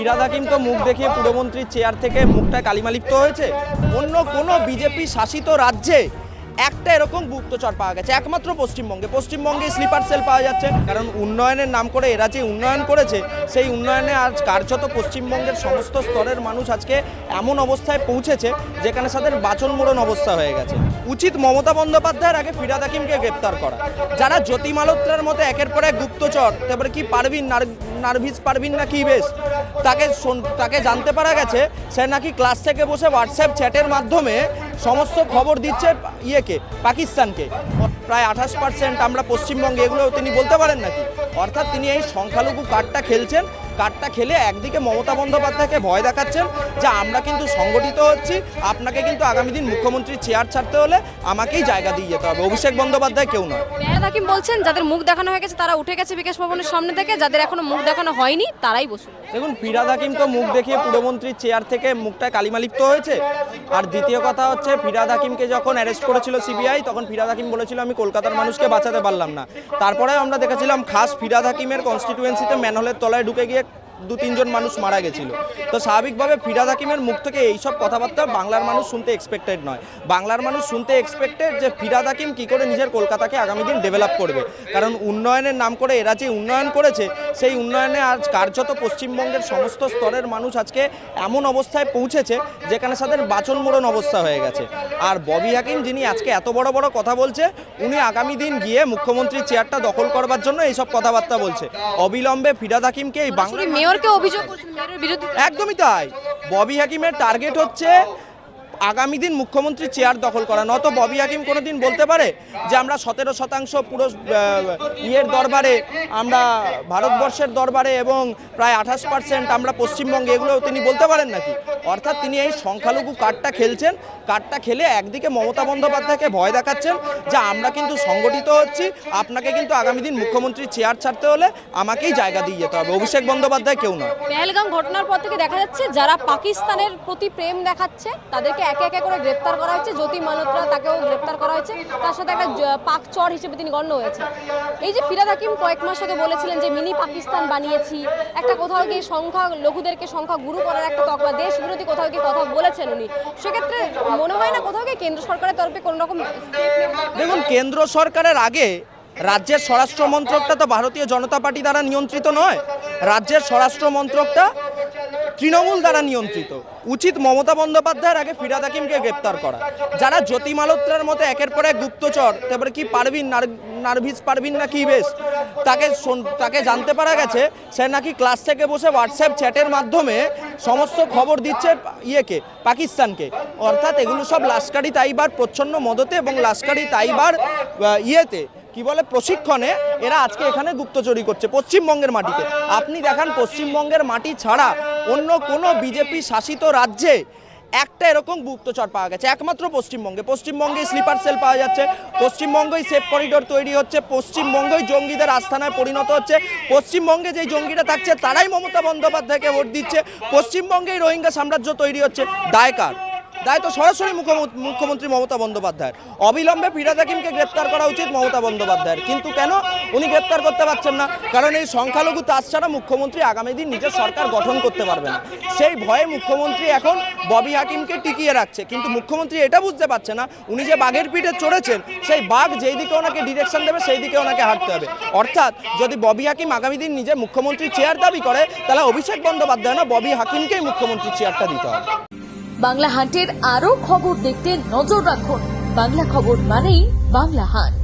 ফিরহাদ হাকিম তো মুখ দেখিয়ে পুরমন্ত্রীর চেয়ার থেকে মুখটা কালিমালিপ্ত হয়েছে। অন্য কোনো বিজেপি শাসিত রাজ্যে একটা এরকম গুপ্তচর পাওয়া গেছে একমাত্র পশ্চিমবঙ্গে স্লিপার সেল পাওয়া যাচ্ছে। কারণ উন্নয়নের নাম করে এরা যে উন্নয়ন করেছে সেই উন্নয়নে আজ কার্যত পশ্চিমবঙ্গের সমস্ত স্তরের মানুষ আজকে এমন অবস্থায় পৌঁছেছে যেখানে তাদের বাচন মোড়ন অবস্থা হয়ে গেছে। উচিত মমতা বন্দ্যোপাধ্যায়ের আগে ফিরহাদ হাকিমকে গ্রেপ্তার করা। যারা জ্যোতি মালহোত্রার মতো একের পর এক গুপ্তচর, তারপরে কি পারভিন নার্ভিস পারভিন না কি বেশ, তাকে জানতে পারা গেছে সে নাকি ক্লাস থেকে বসে হোয়াটসঅ্যাপ চ্যাটের মাধ্যমে সমস্ত খবর দিচ্ছে পাকিস্তানকে। প্রায় 28% আমরা পশ্চিমবঙ্গে, এগুলো তিনি বলতে পারেন নাকি? অর্থাৎ তিনি এই সংখ্যালঘু কার্ডটা খেলছেন। কার্ডটা খেলে একদিকে মমতা বন্দ্যোপাধ্যায়কে ভয় দেখাচ্ছেন যে আমরা কিন্তু সংগঠিত হচ্ছি, আপনাকে কিন্তু আগামী দিন মুখ্যমন্ত্রীর চেয়ার ছাড়তে হলে আমাকেই জায়গা দিয়ে যেতে হবে, অভিষেক বন্দ্যোপাধ্যায় কেউ নয়। ফিরহাদ হাকিম বলছেন যাদের মুখ দেখানো হয়ে গেছে তারা উঠে গেছে বিকাশ ভবনের সামনে থেকে, যাদের এখনো মুখ দেখানো হয়নি তারাই বসুন। দেখুন, ফিরহাদ হাকিম তো মুখ দেখিয়ে পুরমন্ত্রীর চেয়ার থেকে মুখটা কালিমালিপ্ত হয়েছে। আর দ্বিতীয় কথা হচ্ছে, ফিরহাদ হাকিমকে যখন অ্যারেস্ট করেছিল সিবিআই তখন ফিরহাদ হাকিম বলেছিল আমি কলকাতার মানুষকে বাঁচাতে পারলাম না। তারপরে আমরা দেখেছিলাম খাস ফিরহাদ হাকিমের কনস্টিটিউয়েন্সিতে ম্যানহোলের তলায় ঢুকে গিয়ে 2-3 জন মানুষ মারা গেছিল। তো স্বাভাবিকভাবে ফিরহাদ হাকিমের মুখ থেকে এইসব কথাবার্তা বাংলার মানুষ শুনতে এক্সপেক্টেড নয়। বাংলার মানুষ শুনতে এক্সপেক্টেড যে ফিরহাদ হাকিম কী করে নিজের কলকাতাকে আগামী দিন ডেভেলপ করবে। কারণ উন্নয়নের নাম করে এরা যে উন্নয়ন করেছে সেই উন্নয়নে আজ কার্যত পশ্চিমবঙ্গের সমস্ত স্তরের মানুষ আজকে এমন অবস্থায় পৌঁছেছে যেখানে তাদের বাচন মোড়ন অবস্থা হয়ে গেছে। আর ববি হাকিম যিনি আজকে এত বড় বড় কথা বলছে, উনি আগামী দিন গিয়ে মুখ্যমন্ত্রীর চেয়ারটা দখল করবার জন্য এইসব কথাবার্তা বলছে। অবিলম্বে ফিরহাদ হাকিমকে এই বাংলা অভিযোগ করছেন মেয়রের বিরুদ্ধে। একদমই তাই। ববি হাকিমের টার্গেট হচ্ছে আগামী দিন মুখ্যমন্ত্রীর চেয়ার দখল করা। নত ববি হাকিম কোনোদিন বলতে পারে যে আমরা 17% পুরো দরবারে, আমরা ভারতবর্ষের দরবারে এবং প্রায় 28% আমরা পশ্চিমবঙ্গে, এগুলো তিনি বলতে পারেন নাকি? অর্থাৎ তিনি এই সংখ্যালঘু কার্ডটা খেলছেন। কার্ডটা খেলে একদিকে মমতা বন্দ্যোপাধ্যায়কে ভয় দেখাচ্ছেন যে আমরা কিন্তু সংগঠিত হচ্ছি, আপনাকে কিন্তু আগামী দিন মুখ্যমন্ত্রীর চেয়ার ছাড়তে হলে আমাকেই জায়গা দিয়ে যেতে হবে, অভিষেক বন্দ্যোপাধ্যায় কেউ নয়। পেহেলগাম ঘটনার পর থেকে দেখা যাচ্ছে যারা পাকিস্তানের প্রতি প্রেম দেখাচ্ছে তাদেরকে একে একে করে গ্রেপ্তার করা হচ্ছে। জ্যোতি মালহোত্রা, তাকেও গ্রেপ্তার করা হয়েছে, তার সাথে একটা পাক চর হিসেবে তিনি গণ্য হয়েছে। এই যে ফিরহাদ হাকিম কয়েক মাস আগে বলেছিলেন যে মিনি পাকিস্তান বানিয়েছি, একটা কোথাও গিয়ে সংখ্যালঘুদেরকে সংখ্যা গুরু করার একটা তকমা, দেশ বিরোধী কোথাও গিয়ে কথা বলেছেন উনি, সেক্ষেত্রে মনে হয় না কোথাও গিয়ে কেন্দ্র সরকারের তরফে কোনো রকম? দেখুন, কেন্দ্র সরকারের আগে রাজ্যের স্বরাষ্ট্র মন্ত্রকটা তো ভারতীয় জনতা পার্টি দ্বারা নিয়ন্ত্রিত নয়, রাজ্যের স্বরাষ্ট্র মন্ত্রকটা তৃণমূল দ্বারা নিয়ন্ত্রিত। উচিত মমতা বন্দ্যোপাধ্যায়ের আগে ফিরহাদ হাকিমকে গ্রেপ্তার করা। যারা জ্যোতি মালহোত্রার মতো একের পর এক গুপ্তচর, তারপরে কি পারভিন নার্ভিস পারভিন না কি বেশ, তাকে জানতে পারা গেছে সে নাকি ক্লাস থেকে বসে হোয়াটসঅ্যাপ চ্যাটের মাধ্যমে সমস্ত খবর দিচ্ছে পাকিস্তানকে। অর্থাৎ এগুলো সব লাস্কারি তাইবার প্রচ্ছন্ন মদতে এবং লাস্কারি তাইবার কি বলে প্রশিক্ষণে এরা আজকে এখানে গুপ্তচুরি করছে পশ্চিমবঙ্গের মাটিতে। আপনি দেখান পশ্চিমবঙ্গের মাটি ছাড়া অন্য কোনো বিজেপি শাসিত রাজ্যে একটা এরকম গুপ্তচর পাওয়া গেছে একমাত্র পশ্চিমবঙ্গে স্লিপার সেল পাওয়া যাচ্ছে, পশ্চিমবঙ্গেই সেফ করিডোর তৈরি হচ্ছে, পশ্চিমবঙ্গই জঙ্গিদের আস্থানায় পরিণত হচ্ছে, পশ্চিমবঙ্গে যেই জঙ্গিরা থাকছে তারাই মমতা বন্দ্যোপাধ্যায়কে ভোট দিচ্ছে, পশ্চিমবঙ্গেই রোহিঙ্গা সাম্রাজ্য তৈরি হচ্ছে। দায় তো সরাসরি মুখ্যমন্ত্রী মমতা বন্দ্যোপাধ্যায়ের। অবিলম্বে ফিরহাদ হাকিমকে গ্রেপ্তার করা উচিত মমতা বন্দ্যোপাধ্যায়ের। কিন্তু কেন উনি গ্রেপ্তার করতে পারছেন না? কারণ এই সংখ্যালঘু তাস ছাড়া মুখ্যমন্ত্রী আগামী দিন নিজের সরকার গঠন করতে পারবে না। সেই ভয়ে মুখ্যমন্ত্রী এখন ববি হাকিমকে টিকিয়ে রাখছে। কিন্তু মুখ্যমন্ত্রী এটা বুঝতে পারছে না উনি যে বাঘের পিঠে চড়েছেন, সেই বাঘ যেই দিকে ওনাকে ডিরেকশন দেবে সেই দিকে ওনাকে হাঁটতে হবে। অর্থাৎ যদি ববি হাকিম আগামী দিন নিজে মুখ্যমন্ত্রীর চেয়ার দাবি করে তাহলে অভিষেক বন্দ্যোপাধ্যায় না, ববি হাকিমকেই মুখ্যমন্ত্রীর চেয়ারটা দিতে হবে। বাংলা হান্টের আরো খবর দেখতে নজর রাখুন। বাংলা খবর মানেই বাংলা হান্ট।